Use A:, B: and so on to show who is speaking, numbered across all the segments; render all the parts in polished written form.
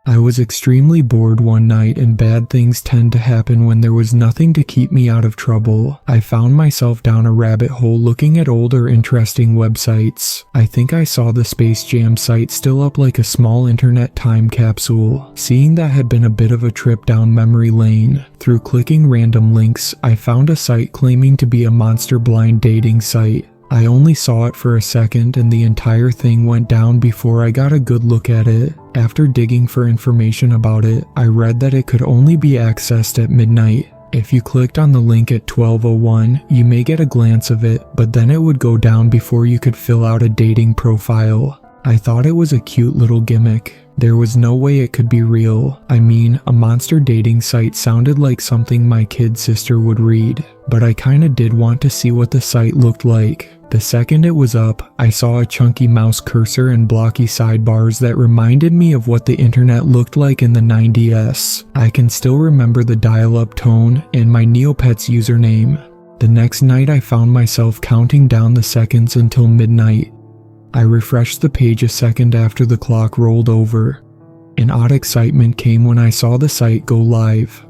A: I was extremely bored one night, and bad things tend to happen when there was nothing to keep me out of trouble. I found myself down a rabbit hole looking at old or interesting websites. I think I saw the Space Jam site still up like a small internet time capsule. Seeing that had been a bit of a trip down memory lane. Through clicking random links, I found a site claiming to be a monster blind dating site. I only saw it for a second and the entire thing went down before I got a good look at it. After digging for information about it, I read that it could only be accessed at midnight. If you clicked on the link at 12:01, you may get a glance of it, but then it would go down before you could fill out a dating profile. I thought it was a cute little gimmick. There was no way it could be real. I mean, a monster dating site sounded like something my kid sister would read, but I kinda did want to see what the site looked like. The second it was up, I saw a chunky mouse cursor and blocky sidebars that reminded me of what the internet looked like in the 90s. I can still remember the dial-up tone and my Neopets username. The next night I found myself counting down the seconds until midnight. I refreshed the page a second after the clock rolled over. An odd excitement came when I saw the site go live.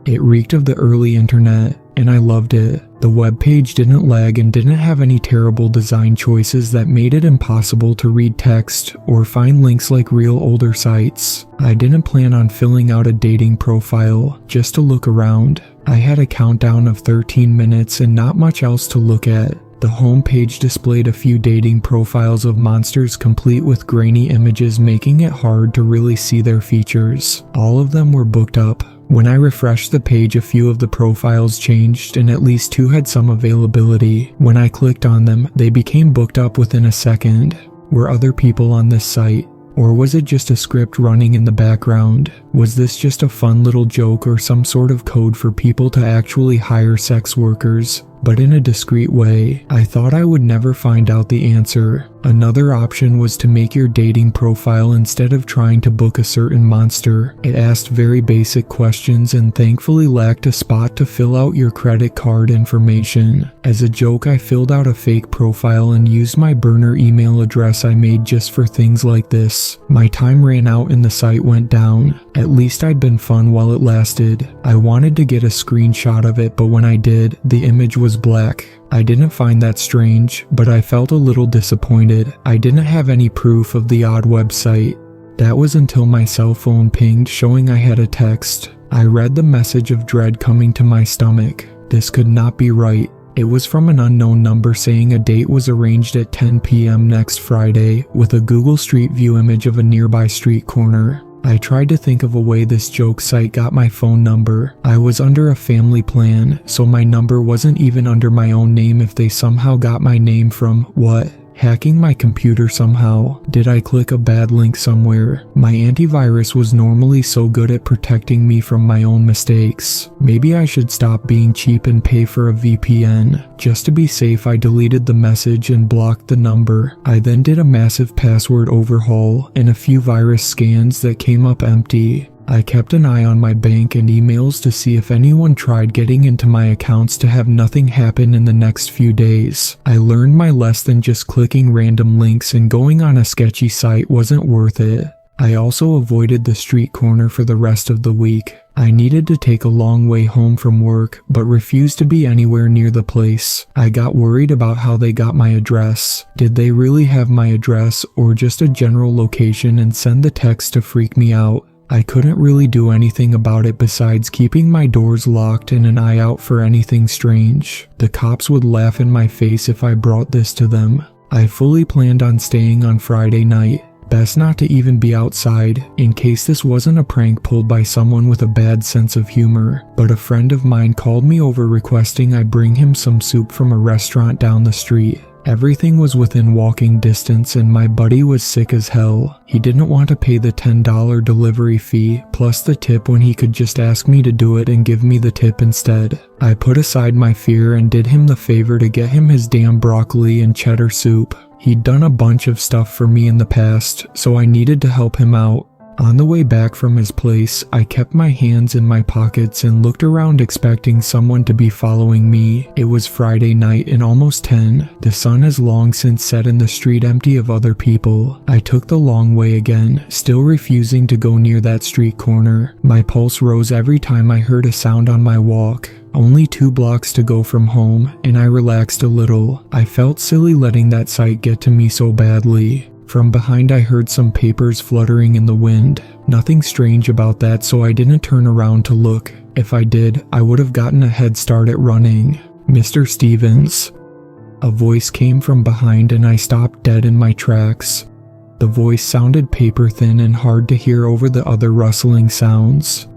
A: It reeked of the early internet, and I loved it. The web page didn't lag and didn't have any terrible design choices that made it impossible to read text or find links like real older sites. I didn't plan on filling out a dating profile, just to look around. I had a countdown of 13 minutes and not much else to look at. The home page displayed a few dating profiles of monsters complete with grainy images, making it hard to really see their features. All of them were booked up. When I refreshed the page, a few of the profiles changed and at least 2 had some availability. When I clicked on them, they became booked up within a second. Were other people on this site? Or was it just a script running in the background? Was this just a fun little joke or some sort of code for people to actually hire sex workers, but in a discreet way? I thought I would never find out the answer. Another option was to make your dating profile instead of trying to book a certain monster. It asked very basic questions and thankfully lacked a spot to fill out your credit card information. As a joke, I filled out a fake profile and used my burner email address I made just for things like this. My time ran out and the site went down. At least I'd been fun while it lasted. I wanted to get a screenshot of it, but when I did, the image was black. I didn't find that strange, but I felt a little disappointed. I didn't have any proof of the odd website. That was until my cell phone pinged showing I had a text. I read the message of dread coming to my stomach. This could not be right. It was from an unknown number saying a date was arranged at 10 p.m. next Friday, with a Google Street View image of a nearby street corner. I tried to think of a way this joke site got my phone number. I was under a family plan, so my number wasn't even under my own name. If they somehow got my name from, what? Hacking my computer somehow? Did I click a bad link somewhere? My antivirus was normally so good at protecting me from my own mistakes. Maybe I should stop being cheap and pay for a VPN. Just to be safe, I deleted the message and blocked the number. I then did a massive password overhaul and a few virus scans that came up empty. I kept an eye on my bank and emails to see if anyone tried getting into my accounts to have nothing happen in the next few days. I learned my lesson: just clicking random links and going on a sketchy site wasn't worth it. I also avoided the street corner for the rest of the week. I needed to take a long way home from work, but refused to be anywhere near the place. I got worried about how they got my address. Did they really have my address or just a general location and send the text to freak me out? I couldn't really do anything about it besides keeping my doors locked and an eye out for anything strange. The cops would laugh in my face if I brought this to them. I fully planned on staying on Friday night. Best not to even be outside, in case this wasn't a prank pulled by someone with a bad sense of humor. But a friend of mine called me over requesting I bring him some soup from a restaurant down the street. Everything was within walking distance and my buddy was sick as hell. He didn't want to pay the $10 delivery fee plus the tip when he could just ask me to do it and give me the tip instead. I put aside my fear and did him the favor to get him his damn broccoli and cheddar soup. He'd done a bunch of stuff for me in the past, so I needed to help him out. On the way back from his place, I kept my hands in my pockets and looked around expecting someone to be following me. It was Friday night and almost 10. The sun has long since set in the street empty of other people. I took the long way again, still refusing to go near that street corner. My pulse rose every time I heard a sound on my walk. Only 2 blocks to go from home, and I relaxed a little. I felt silly letting that sight get to me so badly. From behind I heard some papers fluttering in the wind. Nothing strange about that, so I didn't turn around to look. If I did, I would have gotten a head start at running. "Mr. Stevens." A voice came from behind and I stopped dead in my tracks. The voice sounded paper thin and hard to hear over the other rustling sounds.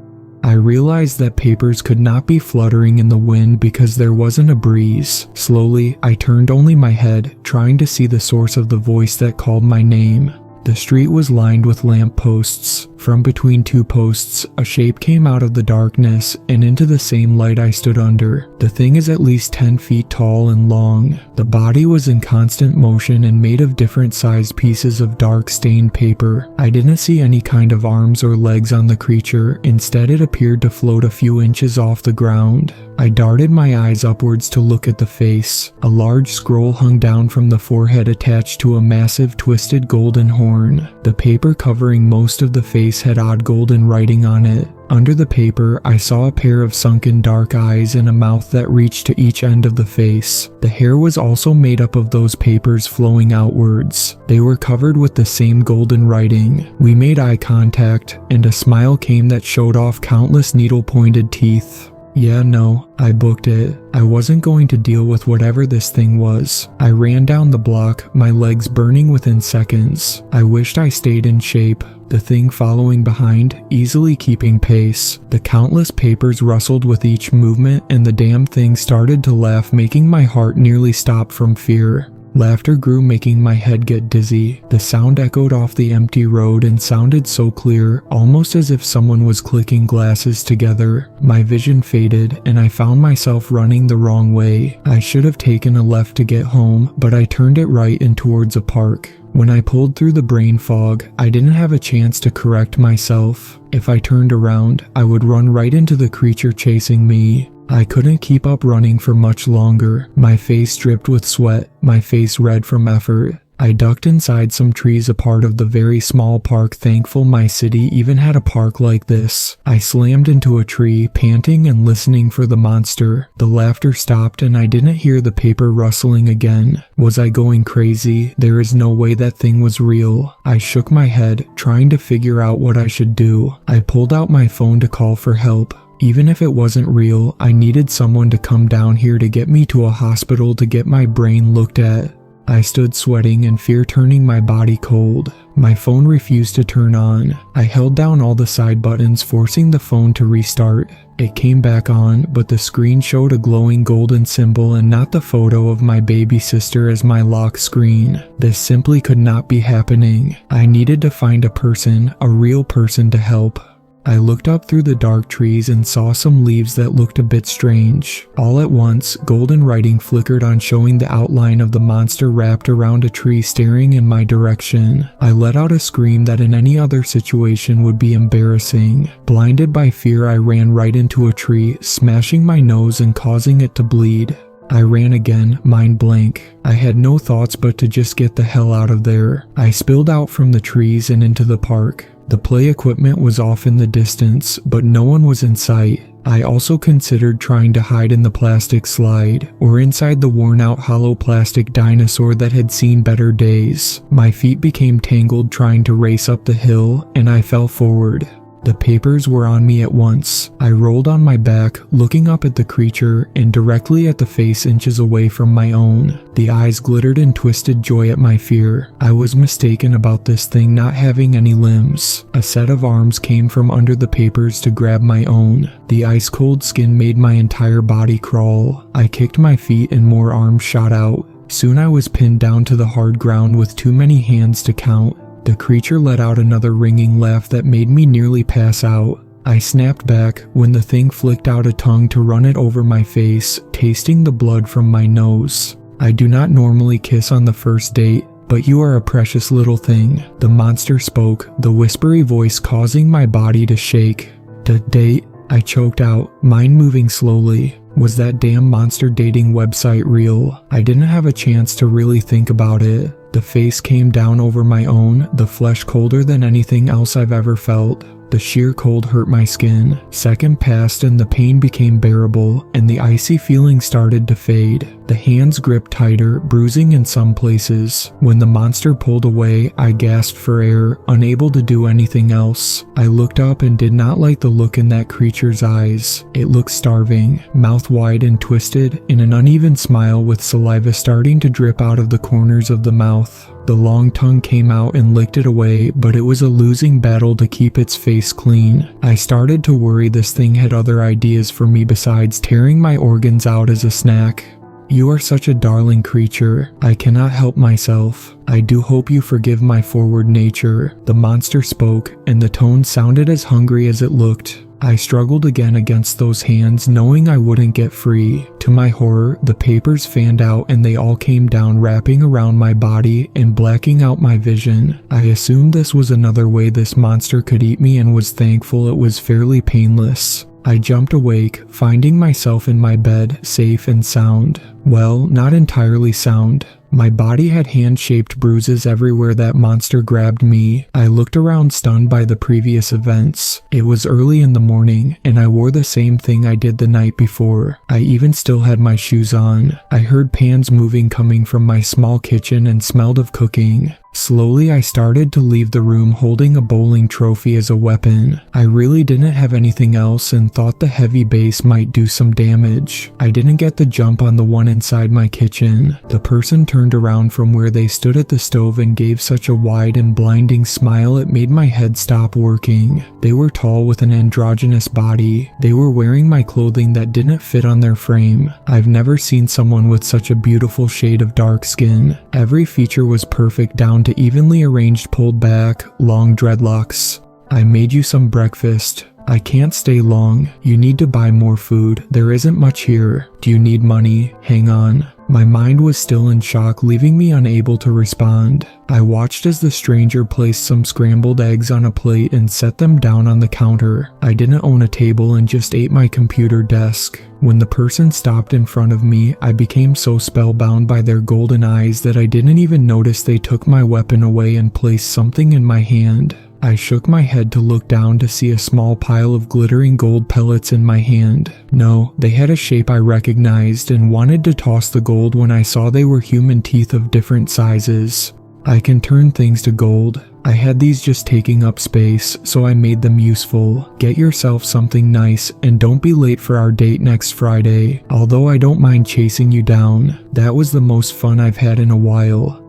A: I realized that papers could not be fluttering in the wind because there wasn't a breeze. Slowly, I turned only my head, trying to see the source of the voice that called my name. The street was lined with lamp posts. From between 2 posts, a shape came out of the darkness and into the same light I stood under. The thing is at least 10 feet tall and long. The body was in constant motion and made of different sized pieces of dark stained paper. I didn't see any kind of arms or legs on the creature. Instead, it appeared to float a few inches off the ground. I darted my eyes upwards to look at the face. A large scroll hung down from the forehead attached to a massive twisted golden horn. The paper covering most of the face had odd golden writing on it. Under the paper, I saw a pair of sunken dark eyes and a mouth that reached to each end of the face. The hair was also made up of those papers flowing outwards. They were covered with the same golden writing. We made eye contact, and a smile came that showed off countless needle-pointed teeth. Yeah, no, I booked it. I wasn't going to deal with whatever this thing was. I ran down the block, my legs burning within seconds. I wished I stayed in shape. The thing following behind, easily keeping pace. The countless papers rustled with each movement, and the damn thing started to laugh, making my heart nearly stop from fear. Laughter grew, making my head get dizzy. The sound echoed off the empty road and sounded so clear, almost as if someone was clicking glasses together. My vision faded, and I found myself running the wrong way. I should have taken a left to get home, but I turned it right and towards a park. When I pulled through the brain fog, I didn't have a chance to correct myself. If I turned around, I would run right into the creature chasing me. I couldn't keep up running for much longer. My face dripped with sweat, my face red from effort. I ducked inside some trees, a part of the very small park, thankful my city even had a park like this. I slammed into a tree, panting and listening for the monster. The laughter stopped and I didn't hear the paper rustling again. Was I going crazy? There is no way that thing was real. I shook my head, trying to figure out what I should do. I pulled out my phone to call for help. Even if it wasn't real, I needed someone to come down here to get me to a hospital to get my brain looked at. I stood sweating and fear turning my body cold. My phone refused to turn on. I held down all the side buttons, forcing the phone to restart. It came back on, but the screen showed a glowing golden symbol and not the photo of my baby sister as my lock screen. This simply could not be happening. I needed to find a person, a real person to help. I looked up through the dark trees and saw some leaves that looked a bit strange. All at once, golden writing flickered on, showing the outline of the monster wrapped around a tree staring in my direction. I let out a scream that in any other situation would be embarrassing. Blinded by fear, I ran right into a tree, smashing my nose and causing it to bleed. I ran again, mind blank. I had no thoughts but to just get the hell out of there. I spilled out from the trees and into the park. The play equipment was off in the distance, but no one was in sight. I also considered trying to hide in the plastic slide, or inside the worn-out hollow plastic dinosaur that had seen better days. My feet became tangled trying to race up the hill, and I fell forward. The papers were on me at once. I rolled on my back, looking up at the creature and directly at the face inches away from my own. The eyes glittered in twisted joy at my fear. I was mistaken about this thing not having any limbs. A set of arms came from under the papers to grab my own. The ice-cold skin made my entire body crawl. I kicked my feet and more arms shot out. Soon I was pinned down to the hard ground with too many hands to count. The creature let out another ringing laugh that made me nearly pass out. I snapped back when the thing flicked out a tongue to run it over my face, tasting the blood from my nose. I do not normally kiss on the first date, But you are a precious little thing, the monster spoke, the whispery voice causing my body to shake. Date? I choked out, mind moving slowly. Was that damn monster dating website real? I didn't have a chance to really think about it. The face came down over my own, the flesh colder than anything else I've ever felt. The sheer cold hurt my skin. Second passed and the pain became bearable, and the icy feeling started to fade. The hands gripped tighter, bruising in some places. When the monster pulled away, I gasped for air, unable to do anything else. I looked up and did not like the look in that creature's eyes. It looked starving, mouth wide and twisted, in an uneven smile with saliva starting to drip out of the corners of the mouth. The long tongue came out and licked it away, but it was a losing battle to keep its face clean. I started to worry this thing had other ideas for me besides tearing my organs out as a snack. You are such a darling creature. I cannot help myself. I do hope you forgive my forward nature. The monster spoke, and the tone sounded as hungry as it looked. I struggled again against those hands, knowing I wouldn't get free. To my horror, the papers fanned out and they all came down, wrapping around my body and blacking out my vision. I assumed this was another way this monster could eat me and was thankful it was fairly painless. I jumped awake, finding myself in my bed, safe and sound. Well, not entirely sound. My body had hand-shaped bruises everywhere that monster grabbed me. I looked around stunned by the previous events. It was early in the morning, and I wore the same thing I did the night before. I even still had my shoes on. I heard pans moving coming from my small kitchen and smelled of cooking. Slowly I started to leave the room holding a bowling trophy as a weapon. I really didn't have anything else and thought the heavy base might do some damage. I didn't get the jump on the one inside my kitchen. The person turned around from where they stood at the stove and gave such a wide and blinding smile it made my head stop working. They were tall with an androgynous body. They were wearing my clothing that didn't fit on their frame. I've never seen someone with such a beautiful shade of dark skin. Every feature was perfect down to evenly arranged pulled back, long dreadlocks. I made you some breakfast. I can't stay long. You need to buy more food. There isn't much here. Do you need money? Hang on. My mind was still in shock, leaving me unable to respond. I watched as the stranger placed some scrambled eggs on a plate and set them down on the counter. I didn't own a table and just ate my computer desk. When the person stopped in front of me, I became so spellbound by their golden eyes that I didn't even notice they took my weapon away and placed something in my hand. I shook my head to look down to see a small pile of glittering gold pellets in my hand. No, they had a shape I recognized and wanted to toss the gold when I saw they were human teeth of different sizes. I can turn things to gold. I had these just taking up space, so I made them useful. Get yourself something nice and don't be late for our date next Friday, although I don't mind chasing you down. That was the most fun I've had in a while.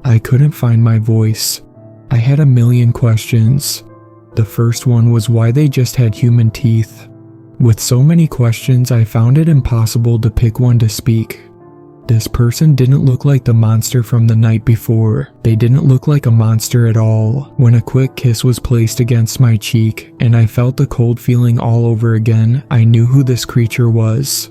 A: I couldn't find my voice. I had a million questions. The first one was why they just had human teeth. With so many questions, I found it impossible to pick one to speak. This person didn't look like the monster from the night before. They didn't look like a monster at all. When a quick kiss was placed against my cheek, and I felt the cold feeling all over again, I knew who this creature was.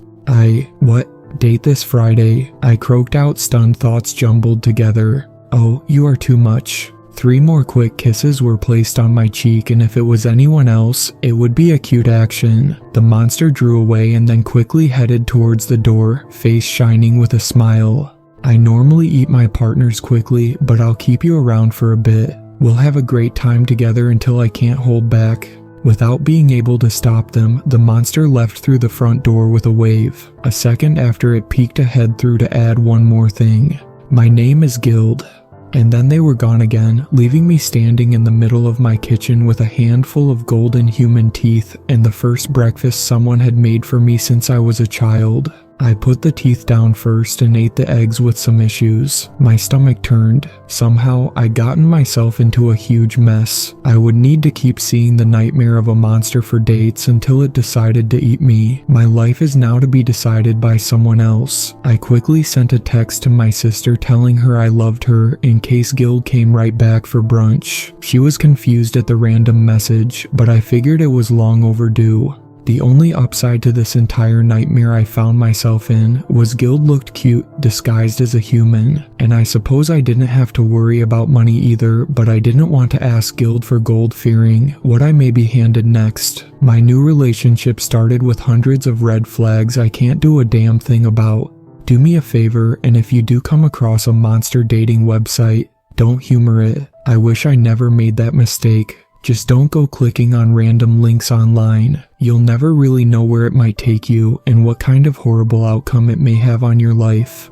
A: What? Date this Friday? I croaked out, stunned thoughts jumbled together. Oh, you are too much. 3 more quick kisses were placed on my cheek, and if it was anyone else, it would be a cute action. The monster drew away and then quickly headed towards the door, face shining with a smile. I normally eat my partners quickly, but I'll keep you around for a bit. We'll have a great time together until I can't hold back. Without being able to stop them, the monster left through the front door with a wave. A second after, it peeked ahead through to add one more thing. My name is Guild. And then they were gone again, leaving me standing in the middle of my kitchen with a handful of golden human teeth and the first breakfast someone had made for me since I was a child. I put the teeth down first and ate the eggs with some issues. My stomach turned. Somehow, I'd gotten myself into a huge mess. I would need to keep seeing the nightmare of a monster for dates until it decided to eat me. My life is now to be decided by someone else. I quickly sent a text to my sister telling her I loved her in case Guild came right back for brunch. She was confused at the random message, but I figured it was long overdue. The only upside to this entire nightmare I found myself in was Guild looked cute disguised as a human, and I suppose I didn't have to worry about money either, but I didn't want to ask Guild for gold fearing what I may be handed next. My new relationship started with hundreds of red flags I can't do a damn thing about. Do me a favor, and if you do come across a monster dating website, don't humor it. I wish I never made that mistake. Just don't go clicking on random links online. You'll never really know where it might take you and what kind of horrible outcome it may have on your life.